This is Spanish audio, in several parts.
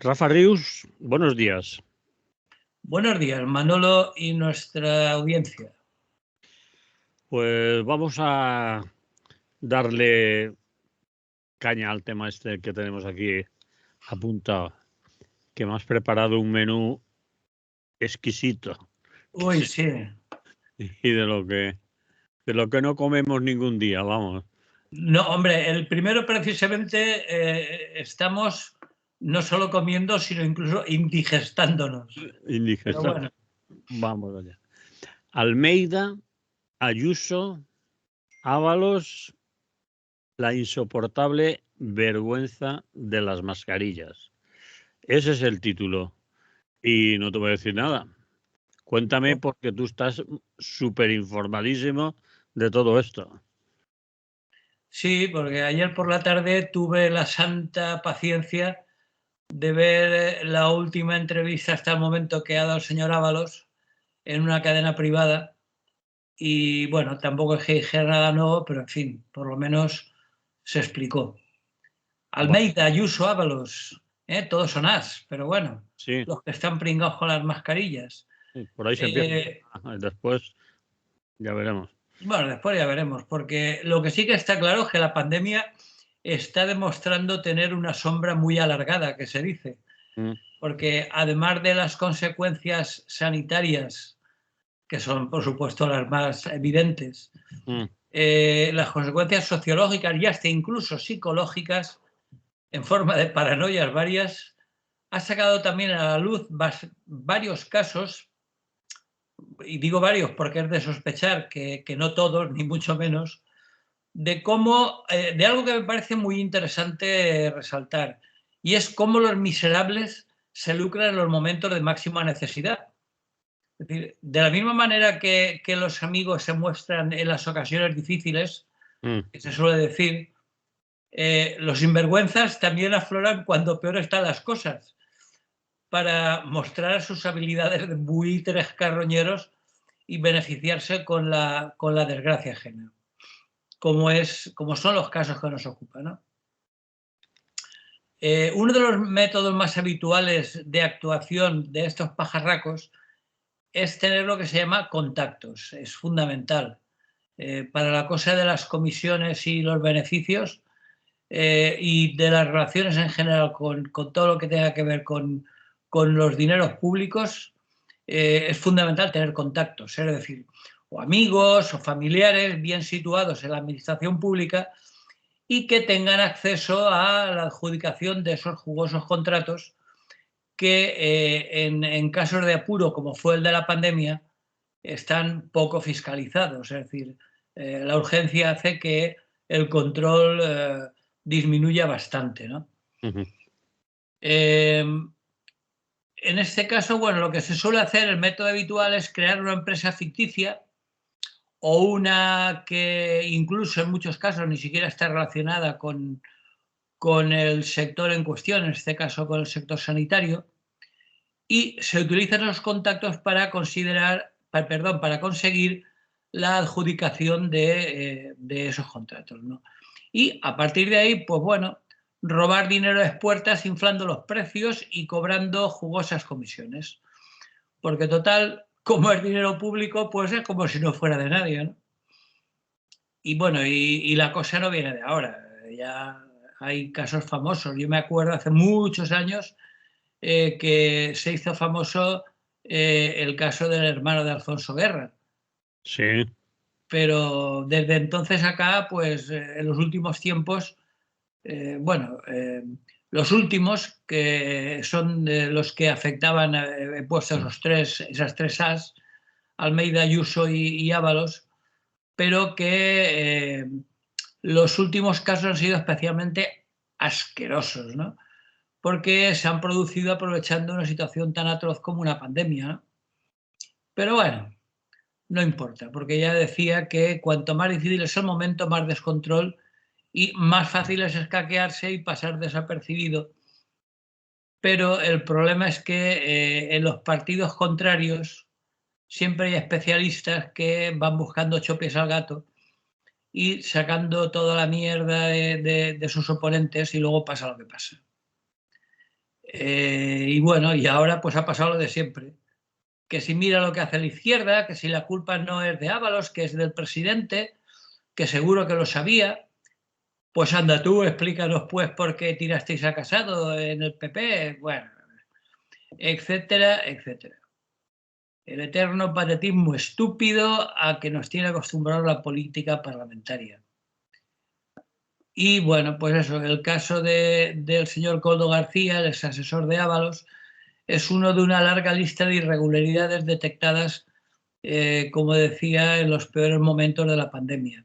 Rafa Rius, buenos días. Buenos días, Manolo y nuestra audiencia. Pues vamos a darle caña al tema este que tenemos aquí apuntado, que me has preparado un menú exquisito Uy, sí. y de lo que no comemos ningún día, vamos. No, hombre, el primero precisamente estamos no solo comiendo, sino incluso indigestándonos. Pero Indigestible. bueno, Vamos allá. Almeida, Ayuso, Ábalos, la insoportable vergüenza de las mascarillas. Ese es el título. Y no te voy a decir nada. Cuéntame porque tú estás súper informadísimo de todo esto. sí, porque ayer por la tarde tuve la santa paciencia de ver la última entrevista hasta el momento que ha dado el señor Ábalos en una cadena privada. Y bueno, tampoco es que dijera nada nuevo, pero en fin, por lo menos se explicó. Bueno, Almeida, Ayuso, Ábalos, todos son as, pero bueno, sí, los que están pringados con las mascarillas. por ahí se empieza. Después ya veremos. Bueno, después ya veremos, porque lo que sí que está claro es que la pandemia está demostrando tener una sombra muy alargada, que se dice, Mm, porque además de las consecuencias sanitarias, que son por supuesto las más evidentes, mm. las consecuencias sociológicas y hasta incluso psicológicas, en forma de paranoias varias, ha sacado también a la luz varios casos, y digo varios porque es de sospechar que no todos, ni mucho menos, de cómo, de algo que me parece muy interesante resaltar, y es cómo los miserables se lucran en los momentos de máxima necesidad. Es decir, de la misma manera que los amigos se muestran en las ocasiones difíciles, Mm. que se suele decir, los sinvergüenzas también afloran cuando peor están las cosas, para mostrar sus habilidades de buitres carroñeros y beneficiarse con la desgracia ajena, como son los casos que nos ocupan, ¿no? Uno de los métodos más habituales de actuación de estos pajarracos es tener lo que se llama contactos. Es fundamental para la cosa de las comisiones y los beneficios, y de las relaciones en general con todo lo que tenga que ver con los dineros públicos. Es fundamental tener contactos, es decir, o amigos o familiares bien situados en la administración pública y que tengan acceso a la adjudicación de esos jugosos contratos que en casos de apuro, como fue el de la pandemia, están poco fiscalizados. Es decir, la urgencia hace que el control disminuya bastante, ¿no? Ujú. Eh, en este caso, bueno, lo que se suele hacer, el método habitual es crear una empresa ficticia o una que incluso en muchos casos ni siquiera está relacionada con el sector en cuestión, en este caso con el sector sanitario, y se utilizan los contactos para para conseguir la adjudicación de esos contratos, ¿no? Y a partir de ahí, pues bueno, robar dinero a expuertas, inflando los precios y cobrando jugosas comisiones. Porque total, como es dinero público, pues es como si no fuera de nadie, ¿no? Y bueno, y la cosa no viene de ahora. Ya hay casos famosos. Yo me acuerdo hace muchos años que se hizo famoso el caso del hermano de Alfonso Guerra. Sí. Pero desde entonces acá, pues en los últimos tiempos, bueno, los últimos que son los que afectaban, he puesto esas tres As, Almeida, Ayuso y Ábalos, pero que los últimos casos han sido especialmente asquerosos, ¿no? Porque se han producido aprovechando una situación tan atroz como una pandemia, ¿no? Pero bueno, no importa, porque ya decía que cuanto más difícil es el momento, más descontrol y más fácil es escaquearse y pasar desapercibido. Pero el problema es que en los partidos contrarios siempre hay especialistas que van buscando ocho pies al gato y sacando toda la mierda de sus oponentes, y luego pasa lo que pasa. Y bueno, y ahora pues ha pasado lo de siempre. Que si mira lo que hace la izquierda, que si la culpa no es de Ábalos, que es del presidente, que seguro que lo sabía. Pues anda tú, explícanos pues por qué tirasteis a Casado en el PP, bueno, etcétera, etcétera. El eterno patetismo estúpido a que nos tiene acostumbrado la política parlamentaria. Y bueno, pues eso, el caso del señor Koldo García, el ex asesor de Ábalos, es uno de una larga lista de irregularidades detectadas, como decía, en los peores momentos de la pandemia.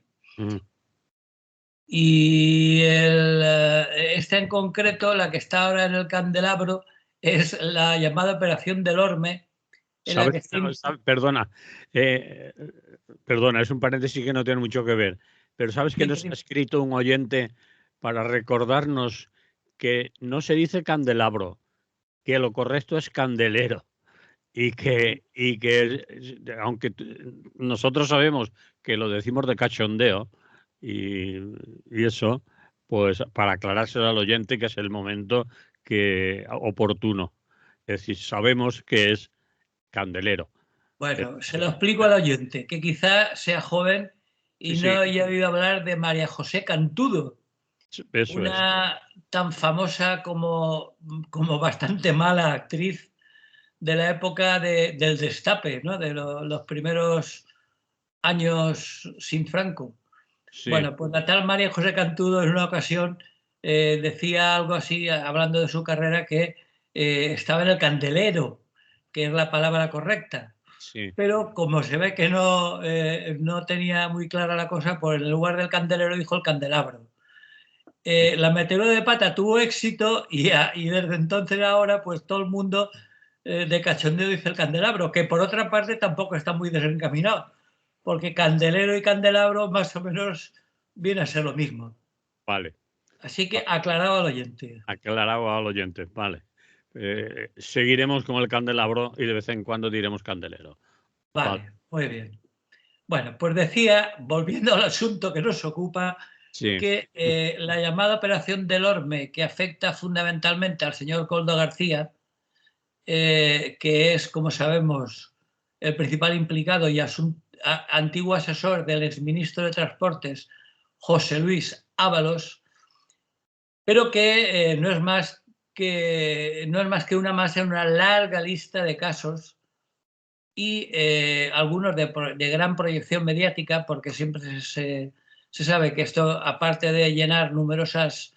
Y esta en concreto, la que está ahora en el candelabro, es la llamada Operación del Orme. Perdona, perdona, es un paréntesis que no tiene mucho que ver, pero ¿sabes que nos ha escrito un oyente para recordarnos que no se dice candelabro, que lo correcto es candelero? Y que aunque nosotros sabemos que lo decimos de cachondeo y eso, pues para aclarárselo al oyente que es el momento oportuno. Es decir, sabemos que es candelero. Bueno, se lo explico al oyente, que quizá sea joven y Sí, no haya oído hablar de María José Cantudo, eso es. una tan famosa como bastante mala actriz de la época del Destape, ¿no? De los primeros años sin Franco. Sí. Bueno, pues la tal María José Cantudo en una ocasión decía algo así, hablando de su carrera, que estaba en el candelero, que es la palabra correcta. Sí. Pero como se ve que no tenía muy clara la cosa, pues en lugar del candelero dijo el candelabro. La meteorología de pata tuvo éxito y desde entonces ahora pues todo el mundo de cachondeo dice el candelabro, que por otra parte tampoco está muy desencaminado, porque candelero y candelabro más o menos viene a ser lo mismo. Vale. Así que aclarado al oyente. Aclarado al oyente, vale. Seguiremos con el candelabro y de vez en cuando diremos candelero. Vale, muy bien. Bueno, pues decía, volviendo al asunto que nos ocupa, Sí. que la llamada Operación del Orme, que afecta fundamentalmente al señor Koldo García, que es, como sabemos, el principal implicado y antiguo asesor del exministro de Transportes, José Luis Ábalos, pero que no es más que una más en una larga lista de casos y algunos de gran proyección mediática, porque siempre se sabe que esto, aparte de llenar numerosos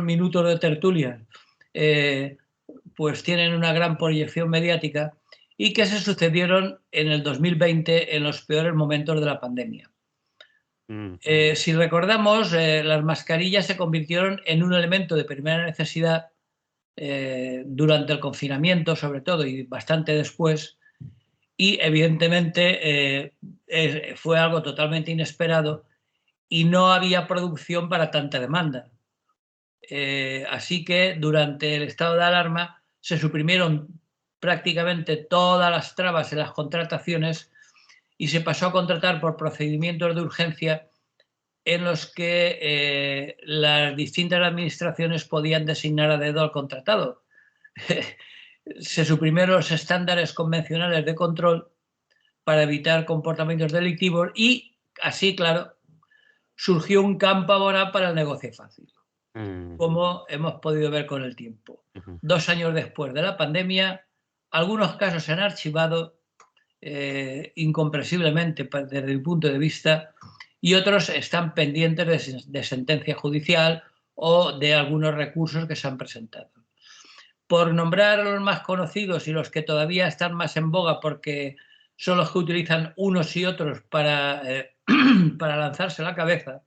minutos de tertulia, pues tienen una gran proyección mediática y que se sucedieron en el 2020 en los peores momentos de la pandemia. Si recordamos, las mascarillas se convirtieron en un elemento de primera necesidad durante el confinamiento, sobre todo, y bastante después, y evidentemente fue algo totalmente inesperado y no había producción para tanta demanda. Así que durante el estado de alarma se suprimieron prácticamente todas las trabas en las contrataciones y se pasó a contratar por procedimientos de urgencia en los que las distintas administraciones podían designar a dedo al contratado. Se suprimieron los estándares convencionales de control para evitar comportamientos delictivos y así, claro, surgió un campo laboral para el negocio fácil, como hemos podido ver con el tiempo. 2 años después de la pandemia, algunos casos se han archivado incomprensiblemente desde mi punto de vista y otros están pendientes de sentencia judicial o de algunos recursos que se han presentado. Por nombrar a los más conocidos y los que todavía están más en boga porque son los que utilizan unos y otros para lanzarse a la cabeza,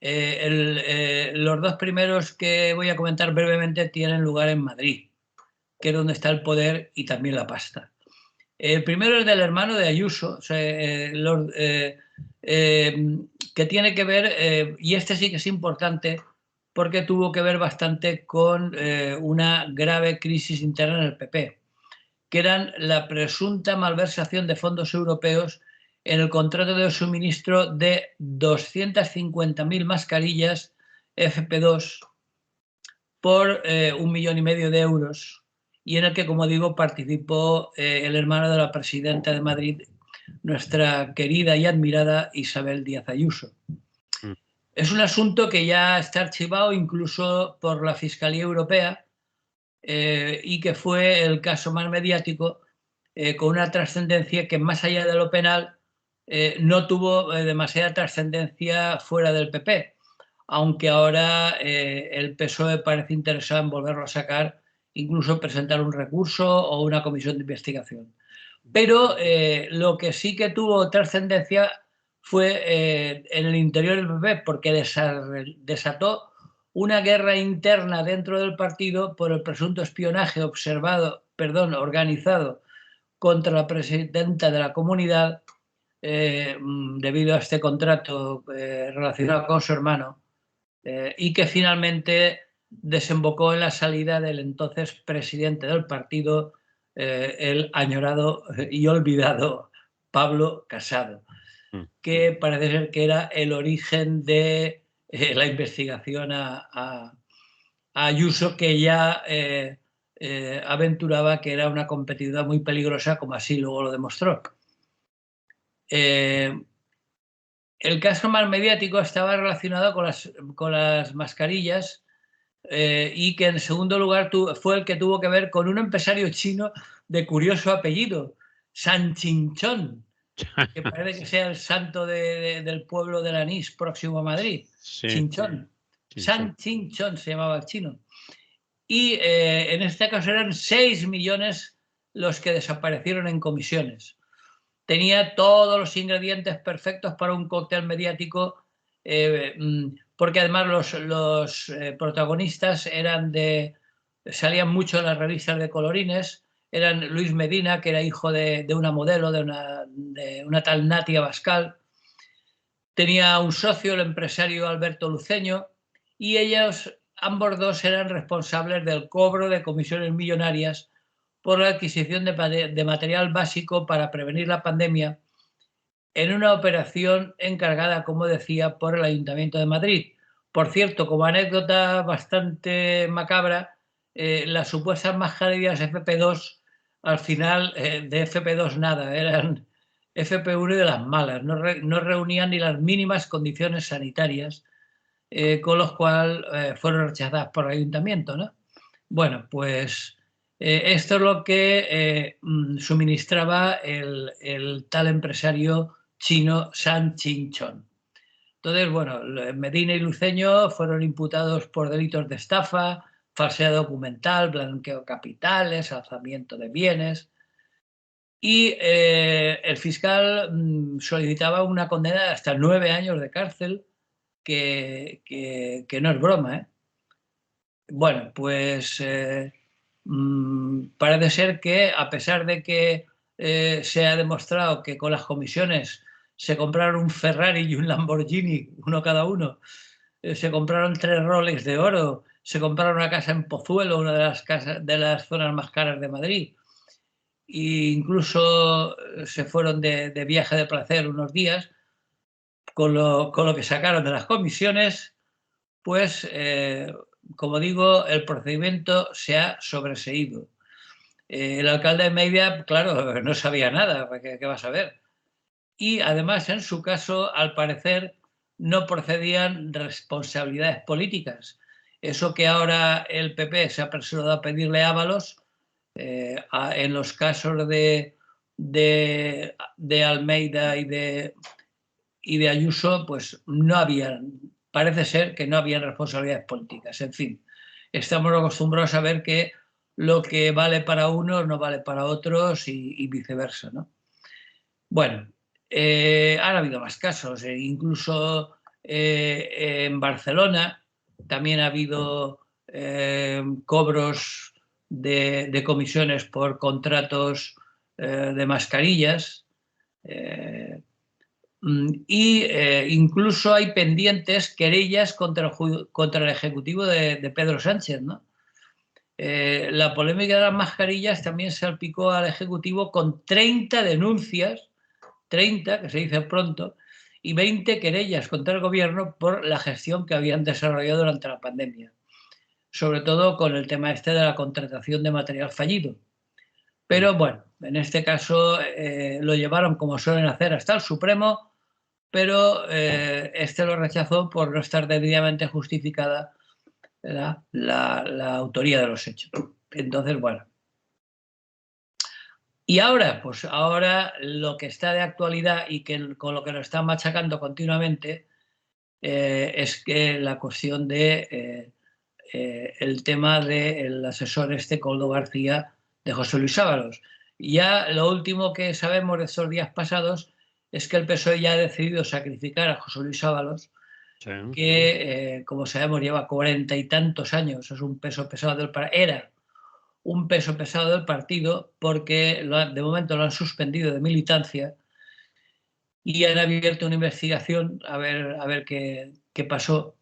los dos primeros que voy a comentar brevemente tienen lugar en Madrid, que es donde está el poder y también la pasta. El primero es del hermano de Ayuso, que tiene que ver, y este sí que es importante, porque tuvo que ver bastante con una grave crisis interna en el PP, que eran la presunta malversación de fondos europeos en el contrato de suministro de 250.000 mascarillas FP2 por 1,5 millones de euros, y en el que, como digo, participó el hermano de la presidenta de Madrid, nuestra querida y admirada Isabel Díaz Ayuso. Es un asunto que ya está archivado incluso por la Fiscalía Europea, y que fue el caso más mediático, con una trascendencia que, más allá de lo penal, no tuvo demasiada trascendencia fuera del PP, aunque ahora el PSOE parece interesado en volverlo a sacar, incluso presentar un recurso o una comisión de investigación. Pero lo que sí que tuvo trascendencia fue en el interior del PP, porque desató una guerra interna dentro del partido por el presunto espionaje organizado contra la presidenta de la comunidad, debido a este contrato relacionado con su hermano, y que finalmente desembocó en la salida del entonces presidente del partido, el añorado y olvidado Pablo Casado, que parece ser que era el origen de la investigación a Ayuso, que ya aventuraba que era una competidora muy peligrosa, como así luego lo demostró. El caso más mediático estaba relacionado con las mascarillas, y que en segundo lugar fue el que tuvo que ver con un empresario chino de curioso apellido, San Chinchón, que parece que sea el santo del pueblo del anís próximo a Madrid. Sí, Chinchón. San Chinchón se llamaba el chino. Y en este caso eran 6 millones los que desaparecieron en comisiones. Tenía todos los ingredientes perfectos para un cóctel mediático, porque además los protagonistas salían mucho en las revistas de colorines. Eran Luis Medina, que era hijo de una modelo, de una tal Natia Bascal. Tenía un socio, el empresario Alberto Luceño, y ambos dos eran responsables del cobro de comisiones millonarias por la adquisición de material básico para prevenir la pandemia, en una operación encargada, como decía, por el Ayuntamiento de Madrid. Por cierto, como anécdota bastante macabra, las supuestas mascarillas FP2, al final de FP2 nada, eran FP1 y de las malas, no reunían ni las mínimas condiciones sanitarias, con los cuales fueron rechazadas por el Ayuntamiento, ¿no? Bueno, pues esto es lo que suministraba el tal empresario chino San Chinchón. Entonces, bueno, Medina y Luceño fueron imputados por delitos de estafa, falsedad documental, blanqueo de capitales, alzamiento de bienes, y el fiscal solicitaba una condena de hasta 9 años de cárcel, que no es broma, ¿eh? Bueno, pues parece ser que, a pesar de que se ha demostrado que con las comisiones se compraron un Ferrari y un Lamborghini, uno cada uno, se compraron 3 Rolex de oro, se compraron una casa en Pozuelo, una de las zonas más caras de Madrid, e incluso se fueron de viaje de placer unos días, con lo que sacaron de las comisiones, pues como digo, el procedimiento se ha sobreseído. El alcalde de Mérida, claro, no sabía nada, ¿qué va a saber? Y además, en su caso, al parecer, no procedían responsabilidades políticas. Eso que ahora el PP se ha apresurado a pedirle a Ábalos, en los casos de Almeida y de Ayuso, pues no habían, parece ser que no habían responsabilidades políticas. En fin, estamos acostumbrados a ver que lo que vale para unos no vale para otros, y viceversa, ¿no? Bueno, han habido más casos, incluso en Barcelona también ha habido cobros de comisiones por contratos de mascarillas, y incluso hay pendientes querellas contra el ejecutivo de Pedro Sánchez, ¿no? La polémica de las mascarillas también salpicó al ejecutivo con 30 denuncias, 30, que se dice pronto, y 20 querellas contra el gobierno por la gestión que habían desarrollado durante la pandemia. sobre todo con el tema este de la contratación de material fallido. Pero bueno, en este caso lo llevaron, como suelen hacer, hasta el Supremo, pero este lo rechazó por no estar debidamente justificada la autoría de los hechos. Entonces, bueno. Y ahora, pues ahora lo que está de actualidad y con lo que nos están machacando continuamente es que la cuestión de el tema del asesor Coldo García de José Luis Ábalos. Ya lo último que sabemos de estos días pasados es que el PSOE ya ha decidido sacrificar a José Luis Ábalos, sí, que como sabemos lleva 40 y tantos años, es un peso pesado era un peso pesado del partido, porque de momento lo han suspendido de militancia y han abierto una investigación a ver qué pasó.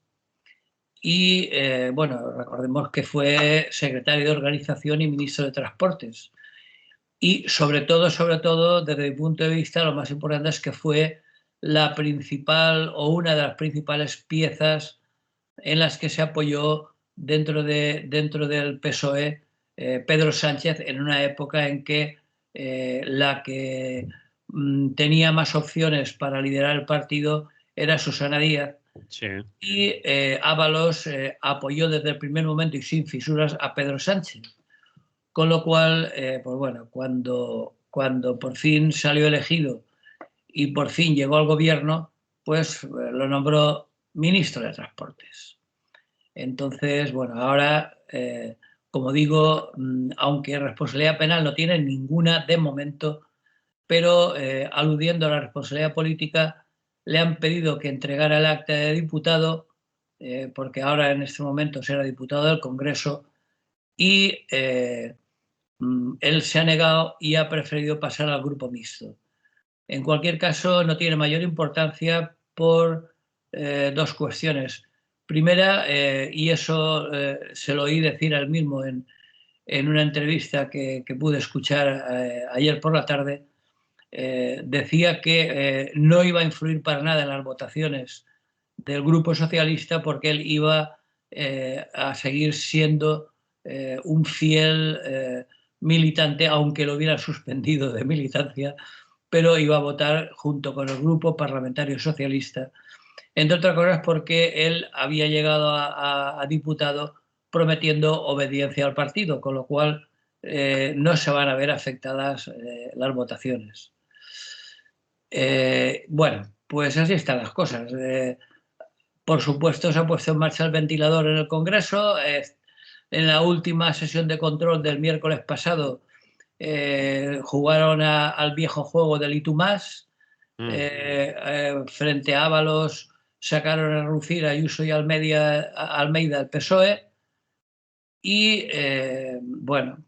Y bueno, recordemos que fue secretario de Organización y ministro de Transportes. Y sobre todo, desde mi punto de vista, lo más importante es que fue la principal o una de las principales piezas en las que se apoyó dentro del PSOE Pedro Sánchez en una época en que la que tenía más opciones para liderar el partido era Susana Díaz. Sí. Y Ábalos apoyó desde el primer momento y sin fisuras a Pedro Sánchez. Con lo cual, pues bueno, cuando por fin salió elegido y por fin llegó al gobierno, pues lo nombró ministro de Transportes. Entonces, bueno, ahora, como digo, aunque responsabilidad penal no tiene ninguna de momento, pero aludiendo a la responsabilidad política, le han pedido que entregara el acta de diputado, porque ahora en este momento será diputado del Congreso, y él se ha negado y ha preferido pasar al grupo mixto. En cualquier caso, no tiene mayor importancia por dos cuestiones. Primera, y eso se lo oí decir a él mismo en una entrevista que pude escuchar ayer por la tarde, decía que no iba a influir para nada en las votaciones del Grupo Socialista porque él iba a seguir siendo un fiel militante, aunque lo hubiera suspendido de militancia, pero iba a votar junto con el Grupo Parlamentario Socialista, entre otras cosas porque él había llegado a diputado prometiendo obediencia al partido, con lo cual no se van a ver afectadas las votaciones. Bueno, pues así están las cosas. Por supuesto, se ha puesto en marcha el ventilador en el Congreso. En la última sesión de control del miércoles pasado jugaron al viejo juego del y tú más. Frente a Ábalos sacaron a relucir a Ayuso y Almeida el PSOE. Y bueno,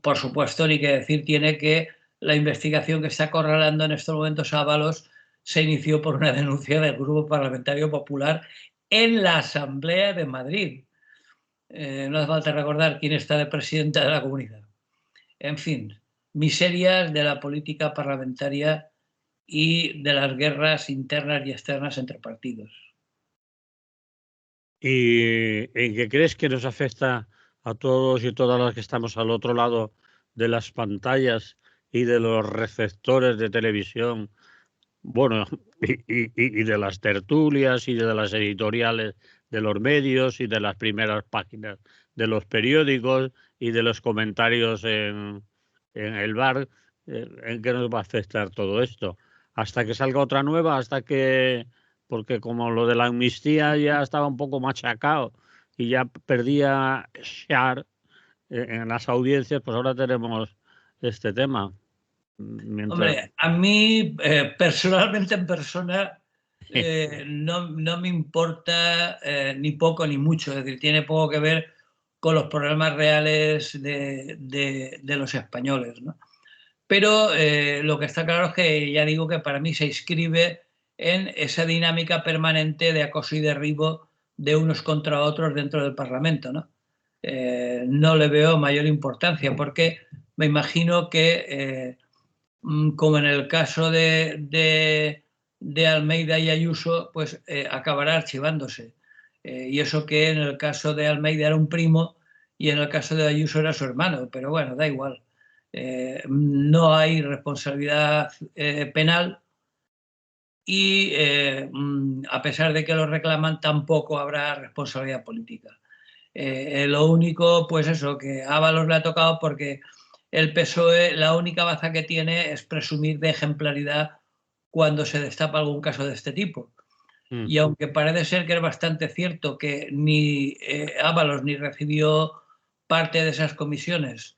por supuesto, ni que decir tiene que la investigación que está acorralando en estos momentos a Ábalos se inició por una denuncia del Grupo Parlamentario Popular en la Asamblea de Madrid. No hace falta recordar quién está de presidenta de la comunidad. En fin, miserias de la política parlamentaria y de las guerras internas y externas entre partidos. ¿Y en qué crees que nos afecta a todos y todas las que estamos al otro lado de las pantallas y de los receptores de televisión? Bueno, y de las tertulias y de las editoriales de los medios y de las primeras páginas de los periódicos y de los comentarios en el bar. ¿En qué nos va a afectar todo esto? Hasta que salga otra nueva, porque como lo de la amnistía ya estaba un poco machacado y ya perdía share en las audiencias, pues ahora tenemos este tema. Hombre, a mí personalmente en persona no me importa ni poco ni mucho, es decir, tiene poco que ver con los problemas reales de los españoles, ¿no? Pero lo que está claro es que ya digo que para mí se inscribe en esa dinámica permanente de acoso y derribo de unos contra otros dentro del Parlamento, ¿no? No le veo mayor importancia porque me imagino que como en el caso de Almeida y Ayuso, pues acabará archivándose. Y eso que en el caso de Almeida era un primo y en el caso de Ayuso era su hermano, pero bueno, da igual. No hay responsabilidad penal y a pesar de que lo reclaman tampoco habrá responsabilidad política. Lo único, pues eso, que a Ábalos le ha tocado porque el PSOE la única baza que tiene es presumir de ejemplaridad cuando se destapa algún caso de este tipo. Y aunque parece ser que es bastante cierto que ni Ábalos ni recibió parte de esas comisiones,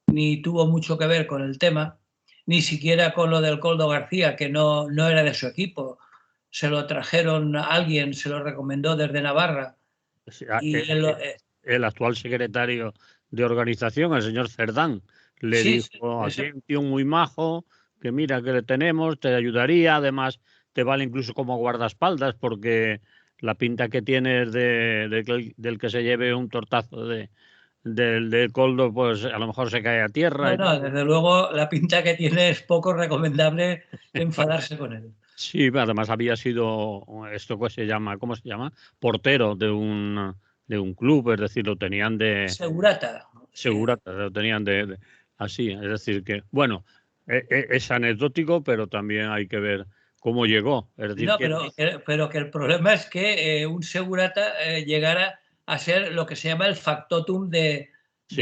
ni tuvo mucho que ver con el tema, ni siquiera con lo del Koldo García, que no era de su equipo. Se lo trajeron a alguien, se lo recomendó desde Navarra. Y el actual secretario de organización, el señor Cerdán, le dijo, aquí hay un tío muy majo, que mira que le tenemos, te ayudaría, además te vale incluso como guardaespaldas, porque la pinta que tienes del que se lleve un tortazo del Koldo, pues a lo mejor se cae a tierra. No, desde luego la pinta que tiene es poco recomendable enfadarse con él. Sí, además había sido esto que se llama, ¿cómo se llama? Portero de un club, es decir, lo tenían de Segurata. Segurata, lo tenían así, es decir que, bueno, es anecdótico, pero también hay que ver cómo llegó. Es decir, no, pero que el problema es que un segurata llegara a ser lo que se llama el factotum de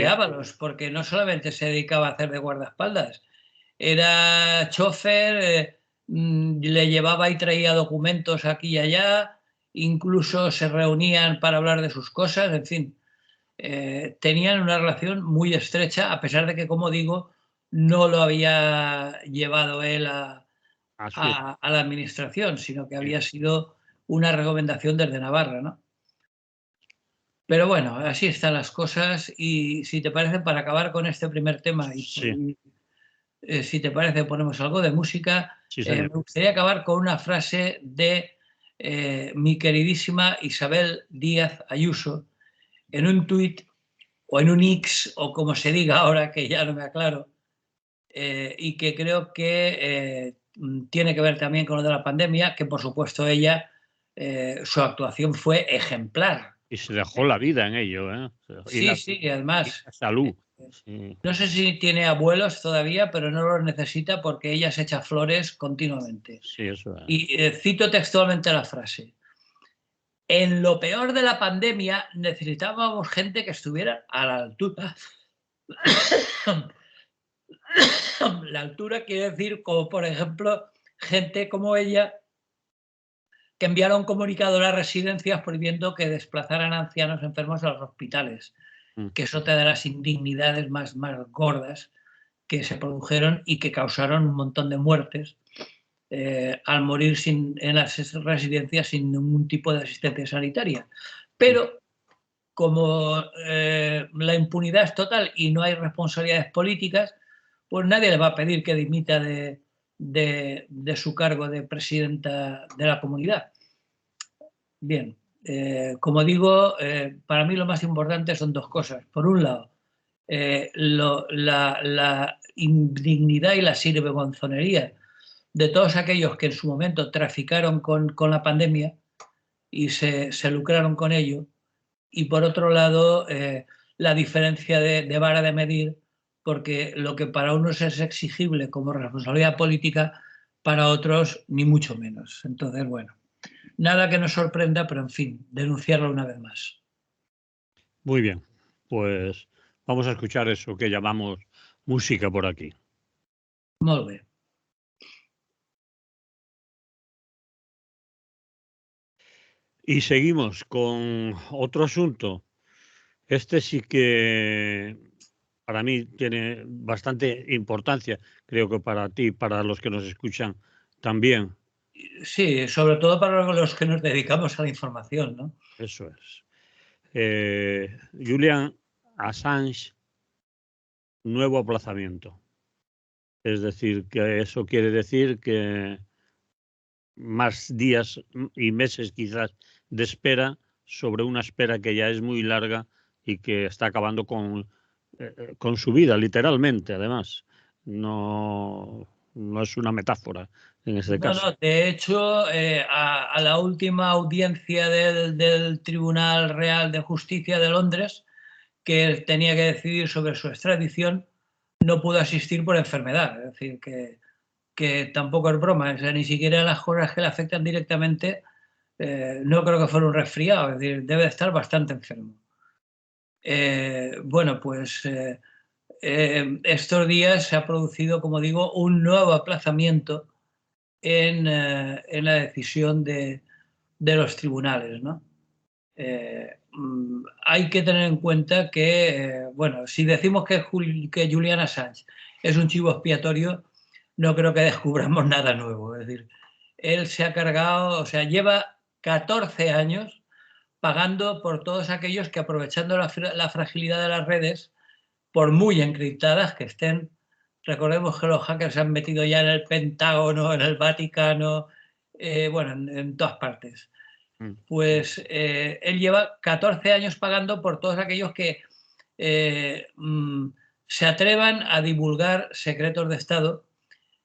Ábalos, porque no solamente se dedicaba a hacer de guardaespaldas, era chofer, le llevaba y traía documentos aquí y allá, incluso se reunían para hablar de sus cosas, en fin. Tenían una relación muy estrecha, a pesar de que, como digo, no lo había llevado él a la administración, sino que había sido una recomendación desde Navarra, ¿no? Pero bueno, así están las cosas y si te parece, para acabar con este primer tema y si te parece ponemos algo de música, me gustaría acabar con una frase de mi queridísima Isabel Díaz Ayuso en un tuit o en un X o como se diga ahora, que ya no me aclaro, y que creo que tiene que ver también con lo de la pandemia, que por supuesto ella, su actuación fue ejemplar. Y se dejó la vida en ello, ¿eh? Sí, además. La salud. No sé si tiene abuelos todavía, pero no los necesita porque ella se echa flores continuamente. Sí, eso es. Y cito textualmente la frase. En lo peor de la pandemia necesitábamos gente que estuviera a la altura. La altura quiere decir, como por ejemplo, gente como ella que enviara un comunicado a las residencias prohibiendo que desplazaran a ancianos enfermos a los hospitales, que es otra de las indignidades más gordas que se produjeron y que causaron un montón de muertes al morir en las residencias sin ningún tipo de asistencia sanitaria. Pero como la impunidad es total y no hay responsabilidades políticas, pues nadie le va a pedir que dimita de su cargo de presidenta de la comunidad. Bien, como digo, para mí lo más importante son dos cosas. Por un lado, la indignidad y la sirvegonzonería de todos aquellos que en su momento traficaron con la pandemia y se lucraron con ello. Y por otro lado, la diferencia de vara de medir, porque lo que para unos es exigible como responsabilidad política, para otros ni mucho menos. Entonces, bueno, nada que nos sorprenda, pero en fin, denunciarlo una vez más. Muy bien, pues vamos a escuchar eso que llamamos música por aquí. Molt bé. Y seguimos con otro asunto. Este sí que para mí tiene bastante importancia, creo que para ti, para los que nos escuchan también. Sí, sobre todo para los que nos dedicamos a la información, ¿no? Eso es. Julian Assange, nuevo aplazamiento. Es decir, que eso quiere decir que más días y meses quizás de espera sobre una espera que ya es muy larga y que está acabando con su vida, literalmente, además. No es una metáfora, en este No, caso. no, de hecho, a la última audiencia del Tribunal Real de Justicia de Londres, que tenía que decidir sobre su extradición, no pudo asistir por enfermedad. Es decir, que tampoco es broma, o sea, ni siquiera las cosas que le afectan directamente, no creo que fuera un resfriado, es decir, debe de estar bastante enfermo. Bueno, pues estos días se ha producido, como digo, un nuevo aplazamiento en la decisión de los tribunales, ¿no? Hay que tener en cuenta que, bueno, si decimos que Julian Assange es un chivo expiatorio, no creo que descubramos nada nuevo. Es decir, él se ha cargado, o sea, lleva 14 años pagando por todos aquellos que, aprovechando la fragilidad de las redes, por muy encriptadas que estén, recordemos que los hackers se han metido ya en el Pentágono, en el Vaticano, bueno, en todas partes. Pues él lleva 14 años pagando por todos aquellos que se atrevan a divulgar secretos de Estado,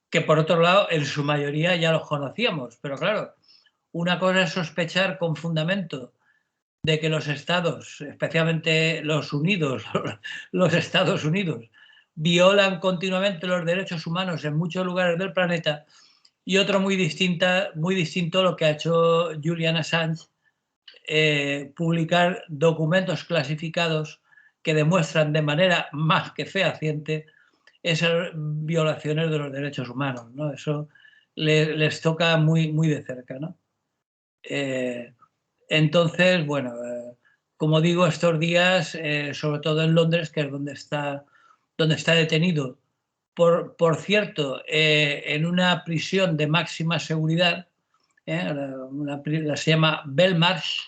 que por otro lado en su mayoría ya los conocíamos, pero claro, una cosa es sospechar con fundamento de que los estados, especialmente los Unidos, los Estados Unidos, violan continuamente los derechos humanos en muchos lugares del planeta, y otro muy distinto lo que ha hecho Julian Assange, publicar documentos clasificados que demuestran de manera más que fehaciente esas violaciones de los derechos humanos, ¿no? Eso les toca muy, muy de cerca, ¿no? Entonces, bueno, como digo, estos días, sobre todo en Londres, que es donde está detenido, por cierto, en una prisión de máxima seguridad, se llama Belmarsh,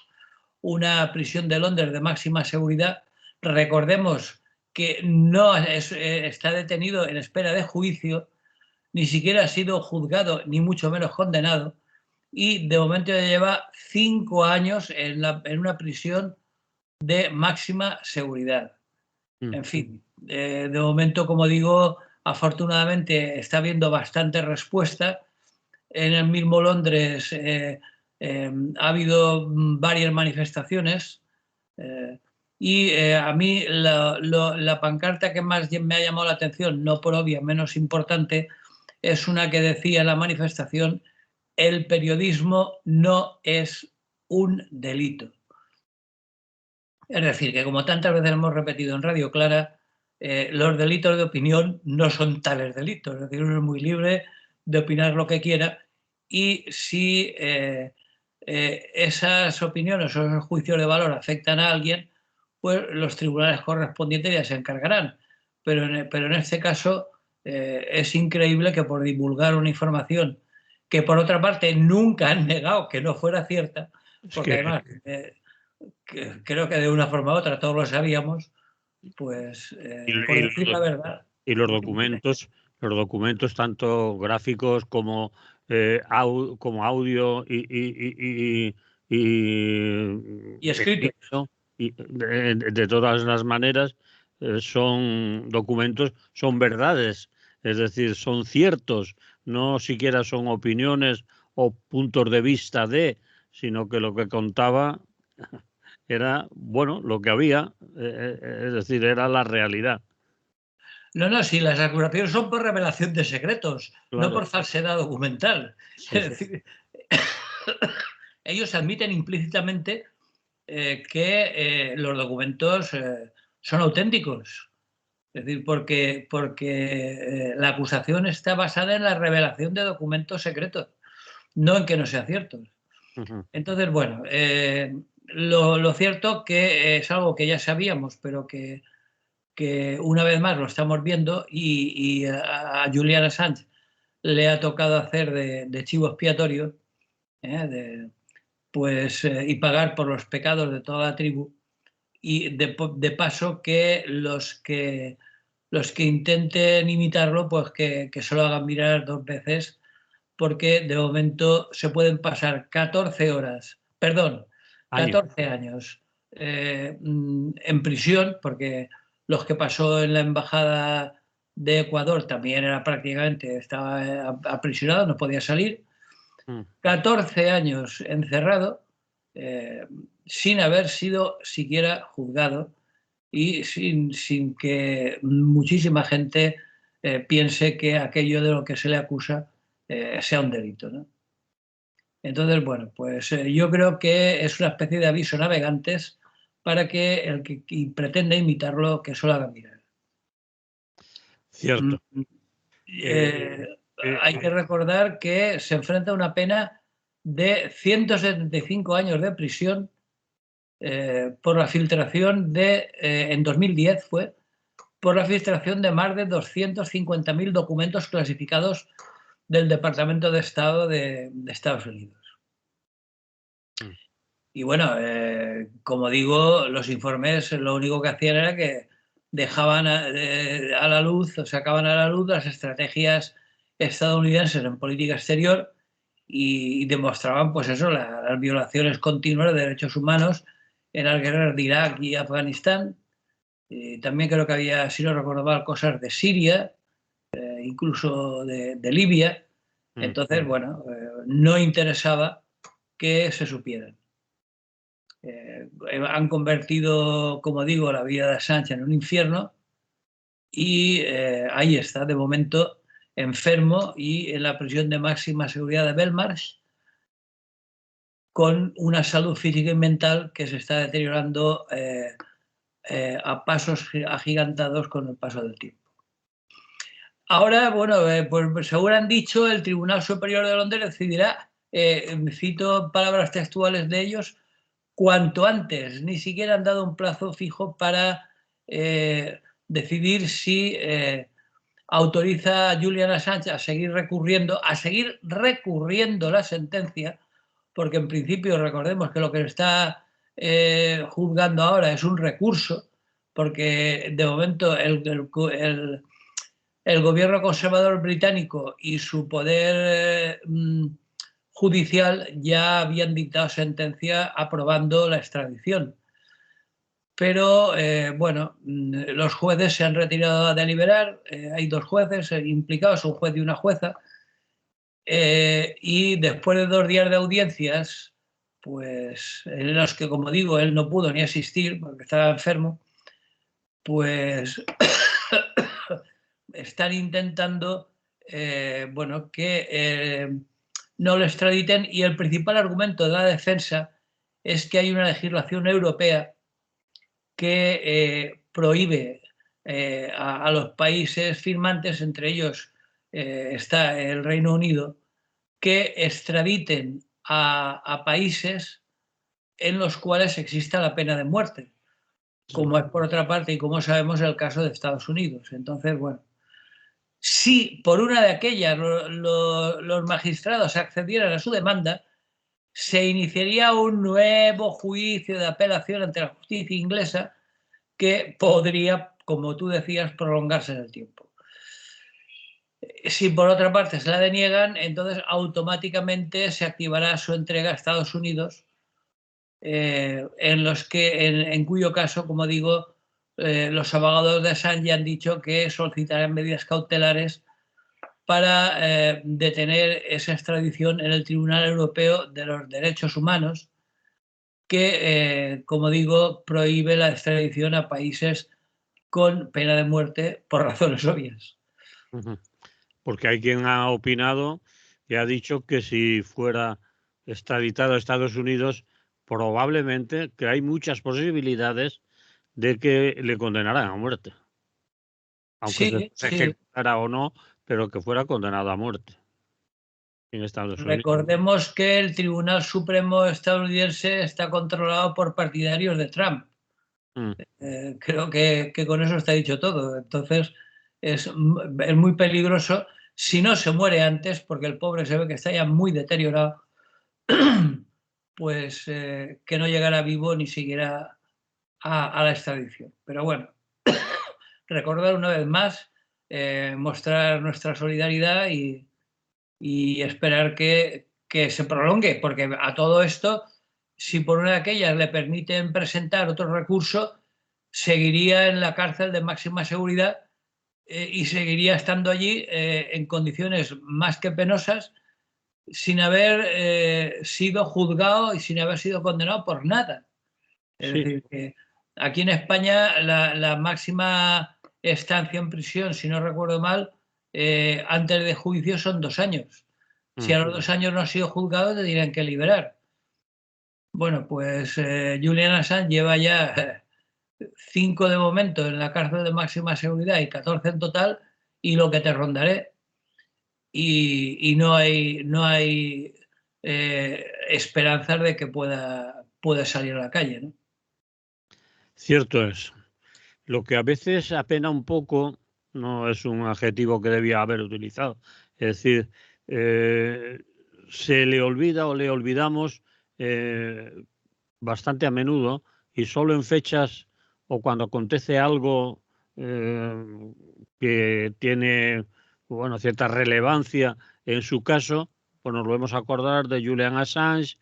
una prisión de Londres de máxima seguridad. Recordemos que no está detenido en espera de juicio, ni siquiera ha sido juzgado, ni mucho menos condenado, y de momento ya lleva 5 años en una prisión de máxima seguridad. En fin, de momento, como digo, afortunadamente está habiendo bastante respuesta. En el mismo Londres ha habido varias manifestaciones, y a mí la pancarta que más me ha llamado la atención, no por obvia, menos importante, es una que decía en la manifestación: el periodismo no es un delito. Es decir, que como tantas veces hemos repetido en Radio Clara, los delitos de opinión no son tales delitos. Es decir, uno es muy libre de opinar lo que quiera, y si esas opiniones o esos juicios de valor afectan a alguien, pues los tribunales correspondientes ya se encargarán. Pero en este caso es increíble que por divulgar una información que, por otra parte, nunca han negado que no fuera cierta, porque además creo que de una forma u otra todos lo sabíamos, pues por decir la verdad. Y los documentos tanto gráficos como, como audio Y escritos. escrito, y de todas las maneras, son documentos, son verdades, es decir, son ciertos, no siquiera son opiniones o puntos de vista sino que lo que contaba era, bueno, lo que había, es decir, era la realidad. No, no, si las acusaciones son por revelación de secretos, no Claro, por falsedad documental. sí, Es sí. decir, ellos admiten implícitamente que los documentos son auténticos. Es decir, porque la acusación está basada en la revelación de documentos secretos, no en que no sean ciertos. Entonces, bueno, lo cierto que es algo que ya sabíamos, pero que una vez más lo estamos viendo, y a Julian Assange le ha tocado hacer de chivo expiatorio, y pagar por los pecados de toda la tribu, y de paso que los que intenten imitarlo, pues que se lo hagan mirar 2 veces, porque de momento se pueden pasar 14 años en prisión, porque los que pasó en la embajada de Ecuador también era prácticamente, estaba aprisionado, no podía salir. 14 años encerrado, sin haber sido siquiera juzgado y sin que muchísima gente piense que aquello de lo que se le acusa sea un delito, ¿no? Entonces, bueno, pues yo creo que es una especie de aviso a navegantes para que el que pretenda imitarlo, que solo haga mirar. Cierto. Hay que recordar que se enfrenta a una pena de 175 años de prisión por la filtración en 2010 fue, por la filtración de más de 250.000 documentos clasificados del Departamento de Estado de Estados Unidos. Y bueno, como digo, los informes lo único que hacían era que dejaban a la luz o sacaban a la luz las estrategias estadounidenses en política exterior y demostraban, pues eso, las violaciones continuas de derechos humanos en las guerras de Irak y Afganistán. También creo que había, si no recuerdo mal, cosas de Siria, incluso de Libia. Entonces, bueno, no interesaba que se supieran. Han convertido, como digo, la vida de Assange en un infierno y ahí está, de momento, enfermo y en la prisión de máxima seguridad de Belmarsh, con una salud física y mental que se está deteriorando a pasos agigantados con el paso del tiempo. Ahora, bueno, pues según han dicho, el Tribunal Superior de Londres decidirá, cito palabras textuales de ellos, cuanto antes. Ni siquiera han dado un plazo fijo para decidir si autoriza a Julian Assange a seguir recurriendo la sentencia, porque en principio recordemos que lo que está juzgando ahora es un recurso, porque de momento el gobierno conservador británico y su poder judicial ya habían dictado sentencia aprobando la extradición. Pero, bueno, los jueces se han retirado a deliberar, hay 2 jueces implicados, un juez y una jueza, y después de 2 días de audiencias, pues en los que, como digo, él no pudo ni asistir porque estaba enfermo, pues están intentando, bueno, que no lo extraditen, y el principal argumento de la defensa es que hay una legislación europea que prohíbe a los países firmantes, entre ellos está el Reino Unido, que extraditen a países en los cuales exista la pena de muerte, como es por otra parte y como sabemos el caso de Estados Unidos. Entonces, bueno, si por una de aquellas los magistrados accedieran a su demanda, se iniciaría un nuevo juicio de apelación ante la justicia inglesa que podría, como tú decías, prolongarse en el tiempo. Si por otra parte se la deniegan, entonces automáticamente se activará su entrega a Estados Unidos, en cuyo caso, como digo, los abogados de Assange han dicho que solicitarán medidas cautelares para detener esa extradición en el Tribunal Europeo de los Derechos Humanos, que, como digo, prohíbe la extradición a países con pena de muerte por razones obvias. Porque hay quien ha opinado y ha dicho que si fuera extraditado a Estados Unidos, probablemente que hay muchas posibilidades de que le condenaran a muerte. Aunque se ejecutara o no, pero que fuera condenado a muerte en Estados Unidos. Recordemos que el Tribunal Supremo estadounidense está controlado por partidarios de Trump. Creo que con eso está dicho todo. Entonces es muy peligroso. Si no se muere antes, porque el pobre se ve que está ya muy deteriorado, pues que no llegara vivo ni siquiera a la extradición. Pero bueno, recordar una vez más, mostrar nuestra solidaridad y esperar que se prolongue, porque a todo esto, si por una de aquellas le permiten presentar otro recurso, seguiría en la cárcel de máxima seguridad y seguiría estando allí en condiciones más que penosas, sin haber sido juzgado y sin haber sido condenado por nada. Es Sí. decir, que aquí en España la máxima estancia en prisión, si no recuerdo mal, antes de juicio son 2 años. Si a los 2 años no has sido juzgado, te tienen que liberar. Bueno, pues Julian Assange lleva ya 5 de momento en la cárcel de máxima seguridad y 14 en total, y lo que te rondaré. Y no hay esperanzas de que pueda salir a la calle, ¿no? Cierto es. Lo que a veces apena un poco, no es un adjetivo que debía haber utilizado, es decir, se le olvida o le olvidamos bastante a menudo, y solo en fechas o cuando acontece algo que tiene, bueno, cierta relevancia en su caso, pues nos volvemos a acordar de Julian Assange,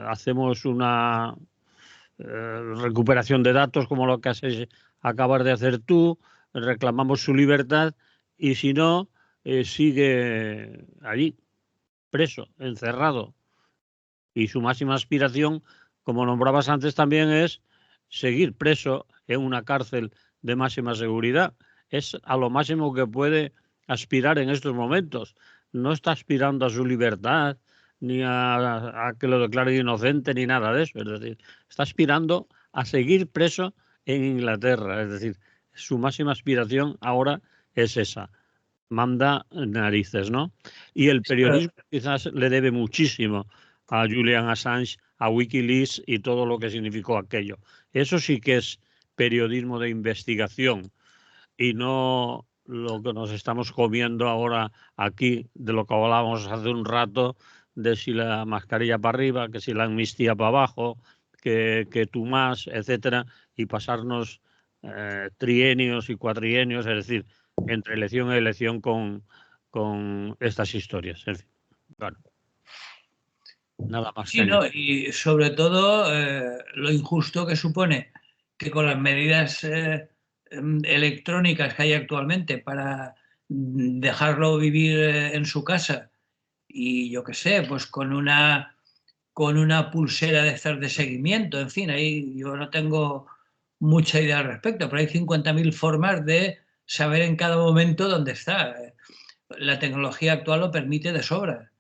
hacemos una recuperación de datos como lo que acabas de hacer tú, reclamamos su libertad, y si no, sigue allí, preso, encerrado. Y su máxima aspiración, como nombrabas antes también, es seguir preso en una cárcel de máxima seguridad. Es a lo máximo que puede aspirar en estos momentos. No está aspirando a su libertad, ni a que lo declare inocente, ni nada de eso. Es decir, está aspirando a seguir preso en Inglaterra. Es decir, su máxima aspiración ahora es esa. Manda narices, ¿no? Y el periodismo quizás le debe muchísimo a Julian Assange, a Wikileaks y todo lo que significó aquello. Eso sí que es periodismo de investigación, y no lo que nos estamos comiendo ahora aquí, de lo que hablábamos hace un rato, de si la mascarilla para arriba, que si la amnistía para abajo, que tú más, etcétera, y pasarnos trienios y cuatrienios, es decir, entre elección y elección con estas historias. En fin, claro. Nada más. Sí, no, y sobre todo lo injusto que supone que con las medidas electrónicas que hay actualmente para dejarlo vivir en su casa, y yo qué sé, pues con una pulsera de estas de seguimiento, en fin, ahí yo no tengo mucha idea al respecto, pero hay 50.000 formas de saber en cada momento dónde está. La tecnología actual lo permite de sobra.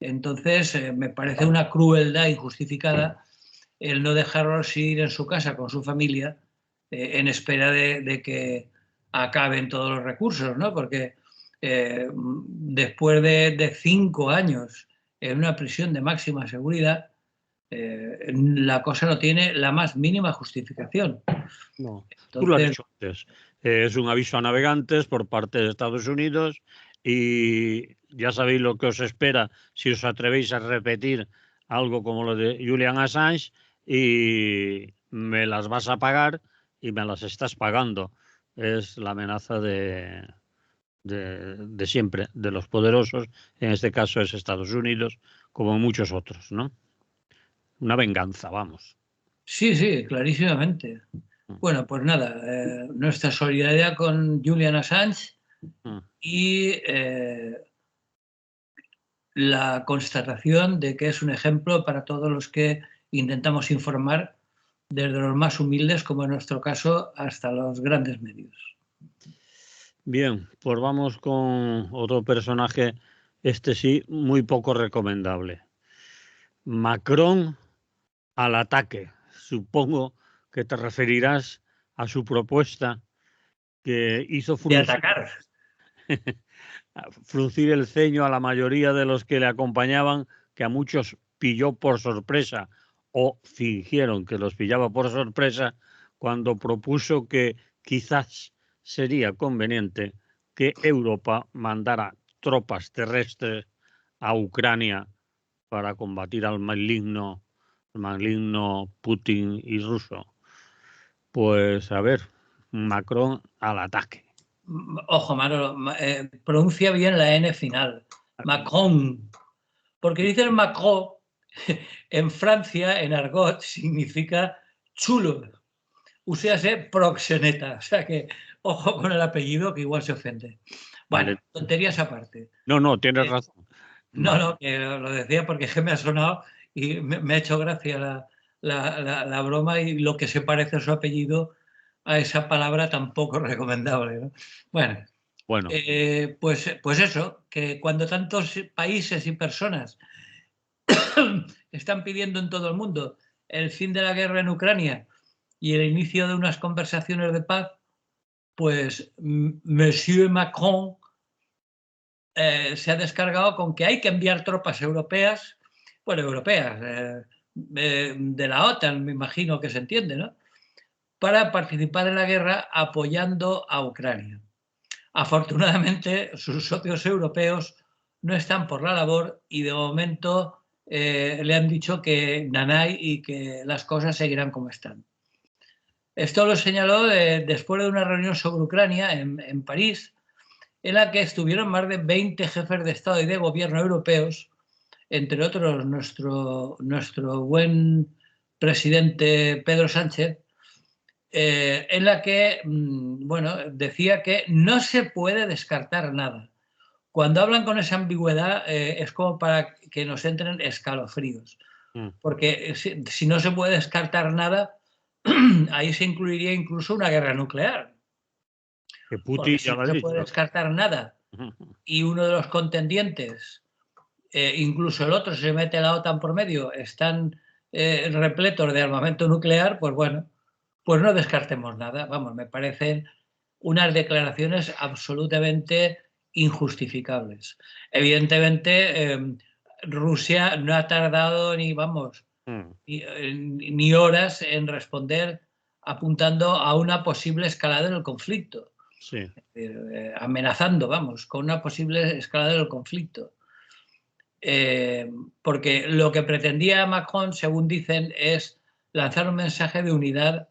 Entonces, me parece una crueldad injustificada el no dejarlos ir en su casa con su familia en espera de que acaben todos los recursos, ¿no? Porque después de 5 años en una prisión de máxima seguridad, la cosa no tiene la más mínima justificación. No, tú lo has Entonces, dicho antes. Es un aviso a navegantes por parte de Estados Unidos, y ya sabéis lo que os espera si os atrevéis a repetir algo como lo de Julian Assange, y me las vas a pagar y me las estás pagando. Es la amenaza de siempre, de los poderosos. En este caso es Estados Unidos, como muchos otros, ¿no? Una venganza, vamos. sí, sí, clarísimamente. Bueno, pues nada, nuestra solidaridad con Julian Assange y la constatación de que es un ejemplo para todos los que intentamos informar, desde los más humildes, como en nuestro caso, hasta los grandes medios. Bien, pues vamos con otro personaje, este sí, muy poco recomendable. Macron al ataque. Supongo que te referirás a su propuesta que hizo De atacar. fruncir el ceño a la mayoría de los que le acompañaban, que a muchos pilló por sorpresa, o fingieron que los pillaba por sorpresa, cuando propuso que quizás sería conveniente que Europa mandara tropas terrestres a Ucrania para combatir al maligno Putin y ruso. Pues a ver, Macron al ataque. Ojo, Manolo, pronuncia bien la N final. Macron. Porque dicen Macron, en Francia, en argot, significa chulo. Úsese proxeneta. O sea que, ojo con el apellido, que igual se ofende. Bueno, Vale. tonterías aparte. No, tienes razón. No, que lo decía porque es que me ha sonado y me ha hecho gracia la broma y lo que se parece a su apellido a esa palabra tan poco recomendable, ¿no? Bueno, Bueno, pues eso, que cuando tantos países y personas están pidiendo en todo el mundo el fin de la guerra en Ucrania y el inicio de unas conversaciones de paz, pues Monsieur Macron se ha descargado con que hay que enviar tropas europeas, bueno, europeas, de la OTAN, me imagino que se entiende, ¿no? Para participar en la guerra apoyando a Ucrania. Afortunadamente, sus socios europeos no están por la labor y de momento le han dicho que nanay y que las cosas seguirán como están. Esto lo señaló después de una reunión sobre Ucrania en París, en la que estuvieron más de 20 jefes de Estado y de Gobierno europeos, entre otros nuestro buen presidente Pedro Sánchez, en la que bueno, decía que no se puede descartar nada. Cuando hablan con esa ambigüedad es como para que nos entren escalofríos, porque si no se puede descartar nada, ahí se incluiría incluso una guerra nuclear. que Putin Porque ya si lo no ha se dicho. puede descartar nada y uno de los contendientes, incluso el otro, se mete la OTAN por medio, están repletos de armamento nuclear, pues bueno, pues no descartemos nada. Vamos, me parecen unas declaraciones absolutamente injustificables. Evidentemente, Rusia no ha tardado ni, vamos, ni horas en responder apuntando a una posible escalada en el conflicto. Sí. Amenazando, vamos, con una posible escalada del conflicto. Porque lo que pretendía Macron, según dicen, es lanzar un mensaje de unidad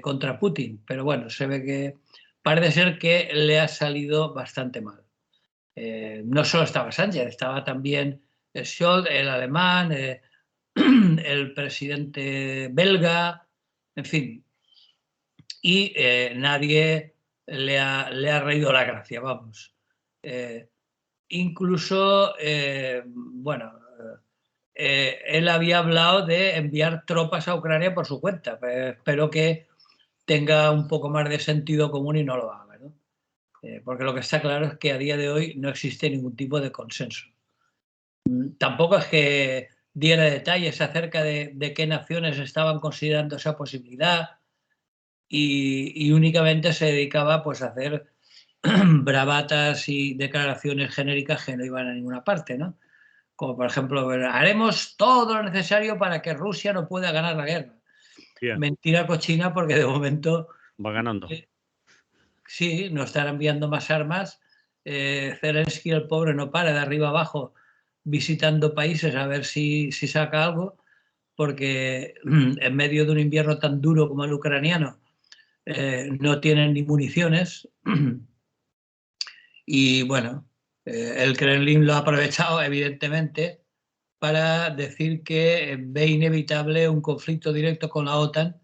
contra Putin. Pero bueno, se ve que parece ser que le ha salido bastante mal. No solo estaba Sánchez, estaba también Scholz, el alemán, el presidente belga, en fin. Y nadie le ha reído la gracia, vamos. Incluso, bueno, él había hablado de enviar tropas a Ucrania por su cuenta. Espero que tenga un poco más de sentido común y no lo haga, ¿no? Porque lo que está claro es que a día de hoy no existe ningún tipo de consenso. Tampoco es que diera detalles acerca de qué naciones estaban considerando esa posibilidad y únicamente se dedicaba pues, a hacer bravatas y declaraciones genéricas que no iban a ninguna parte, ¿no? Como por ejemplo, haremos todo lo necesario para que Rusia no pueda ganar la guerra. Bien. Mentira cochina porque de momento Va ganando. sí, nos están enviando más armas. Zelensky, el pobre, no para de arriba abajo visitando países a ver si saca algo, porque en medio de un invierno tan duro como el ucraniano no tienen ni municiones. Y bueno, el Kremlin lo ha aprovechado, evidentemente, para decir que ve inevitable un conflicto directo con la OTAN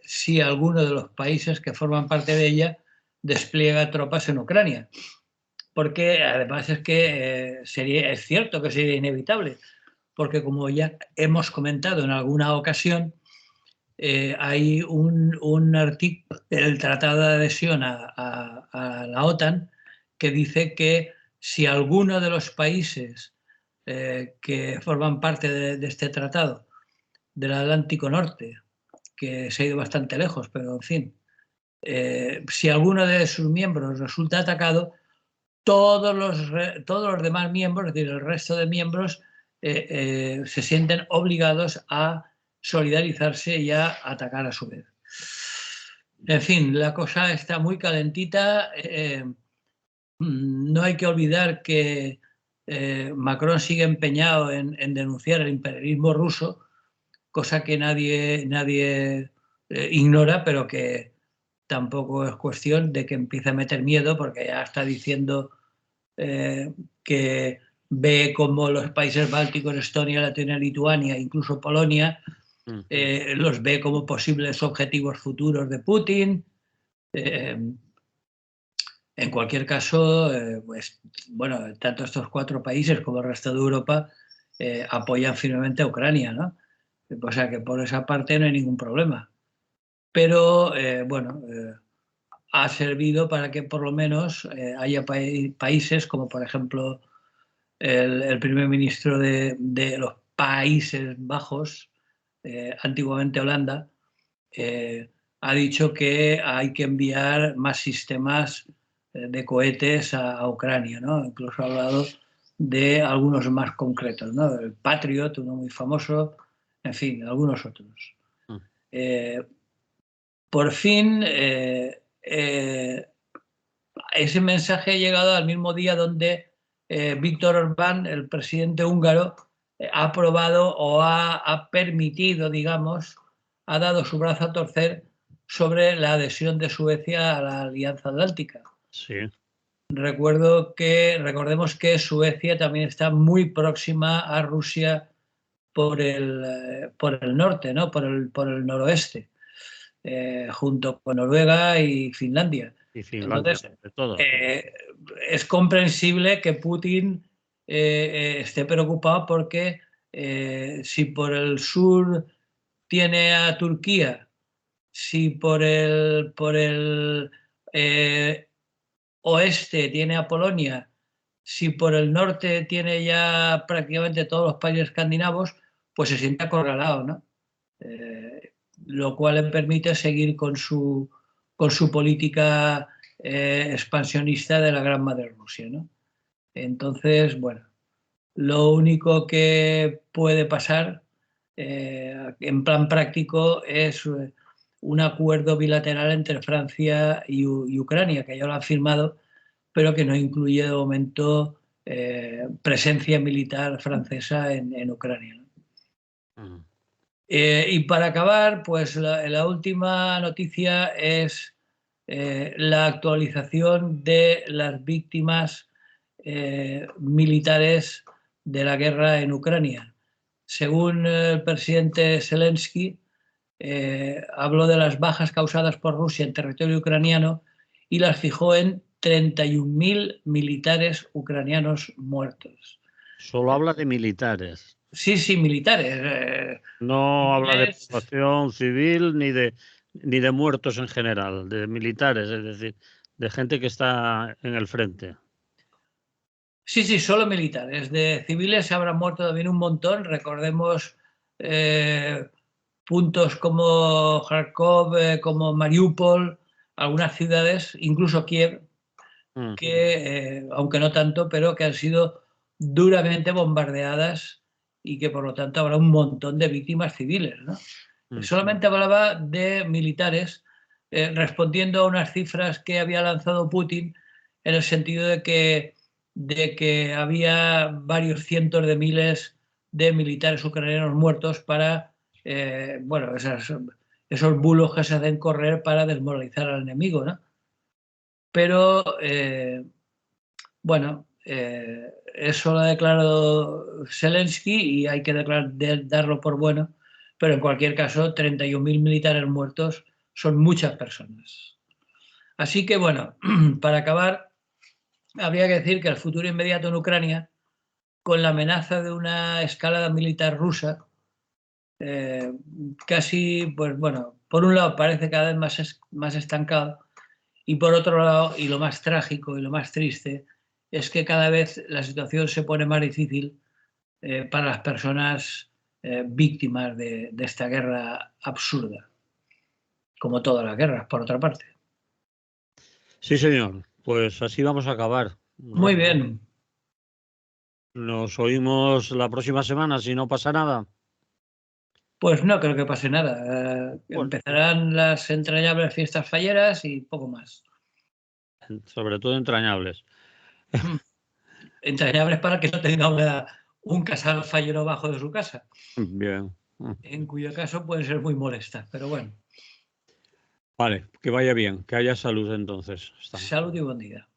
si alguno de los países que forman parte de ella despliega tropas en Ucrania. Porque además es que es cierto que sería inevitable, porque como ya hemos comentado en alguna ocasión, hay un artículo del Tratado de Adhesión a la OTAN que dice que si alguno de los países que forman parte de este tratado del Atlántico Norte, que se ha ido bastante lejos, pero en fin, si alguno de sus miembros resulta atacado, todos los demás miembros, es decir, el resto de miembros, se sienten obligados a solidarizarse y a atacar a su vez. En fin, la cosa está muy calentita. No hay que olvidar que Macron sigue empeñado en denunciar el imperialismo ruso, cosa que nadie ignora, pero que tampoco es cuestión de que empiece a meter miedo, porque ya está diciendo que ve como los países bálticos, Estonia, Letonia, Lituania, incluso Polonia, los ve como posibles objetivos futuros de Putin. En cualquier caso, pues, bueno, tanto estos 4 países como el resto de Europa apoyan firmemente a Ucrania, ¿no? O sea que por esa parte no hay ningún problema. Pero, bueno, ha servido para que por lo menos haya países como, por ejemplo, el primer ministro de los Países Bajos, antiguamente Holanda, ha dicho que hay que enviar más sistemas de cohetes a Ucrania, ¿no? Incluso ha hablado de algunos más concretos, ¿no? El Patriot, uno muy famoso, en fin, algunos otros. Por fin, ese mensaje ha llegado al mismo día donde Viktor Orbán, el presidente húngaro, ha aprobado o ha permitido, digamos, ha dado su brazo a torcer sobre la adhesión de Suecia a la Alianza Atlántica. Sí. Recordemos que Suecia también está muy próxima a Rusia por el norte, ¿no? por el noroeste, junto con Noruega y Finlandia. Y Finlandia, Entonces, de todo. es comprensible que Putin esté preocupado porque si por el sur tiene a Turquía, si por el oeste tiene a Polonia, si por el norte tiene ya prácticamente todos los países escandinavos, pues se siente acorralado, ¿no? Lo cual le permite seguir con su política expansionista de la Gran Madre Rusia, ¿no? Entonces, bueno, lo único que puede pasar en plan práctico es un acuerdo bilateral entre Francia y Ucrania, que ya lo han firmado, pero que no incluye de momento presencia militar francesa en Ucrania, ¿no? Y para acabar, pues la última noticia es la actualización de las víctimas militares de la guerra en Ucrania. Según el presidente Zelensky, habló de las bajas causadas por Rusia en territorio ucraniano y las fijó en 31.000 militares ucranianos muertos. Solo habla de militares. Sí, sí, militares. No habla de población civil ni de muertos en general, de militares, es decir, de gente que está en el frente. Sí, sí, solo militares. De civiles se habrán muerto también un montón. Recordemos puntos como Kharkov, como Mariupol, algunas ciudades, incluso Kiev, que, aunque no tanto, pero que han sido duramente bombardeadas y que por lo tanto habrá un montón de víctimas civiles, ¿no? Solamente hablaba de militares, respondiendo a unas cifras que había lanzado Putin, en el sentido de que había varios cientos de miles de militares ucranianos muertos para, bueno, esos bulos que se hacen correr para desmoralizar al enemigo, ¿no? Pero, bueno, eso lo ha declarado Zelensky y hay que darlo por bueno, pero en cualquier caso 31.000 militares muertos son muchas personas. Así que, bueno, para acabar, habría que decir que el futuro inmediato en Ucrania, con la amenaza de una escalada militar rusa, casi, pues bueno, por un lado parece cada vez más estancado, y por otro lado, y lo más trágico y lo más triste, es que cada vez la situación se pone más difícil para las personas víctimas de esta guerra absurda, como todas las guerras, por otra parte. Sí, señor. Pues así vamos a acabar. Muy bien. Nos oímos la próxima semana, si no pasa nada. Pues no creo que pase nada. Empezarán las entrañables fiestas falleras y poco más. Sobre todo entrañables. Entrañables para que no tenga un casal fallero bajo de su casa. Bien. En cuyo caso pueden ser muy molestas, pero bueno. Vale, que vaya bien, que haya salud entonces. Salud y buen día.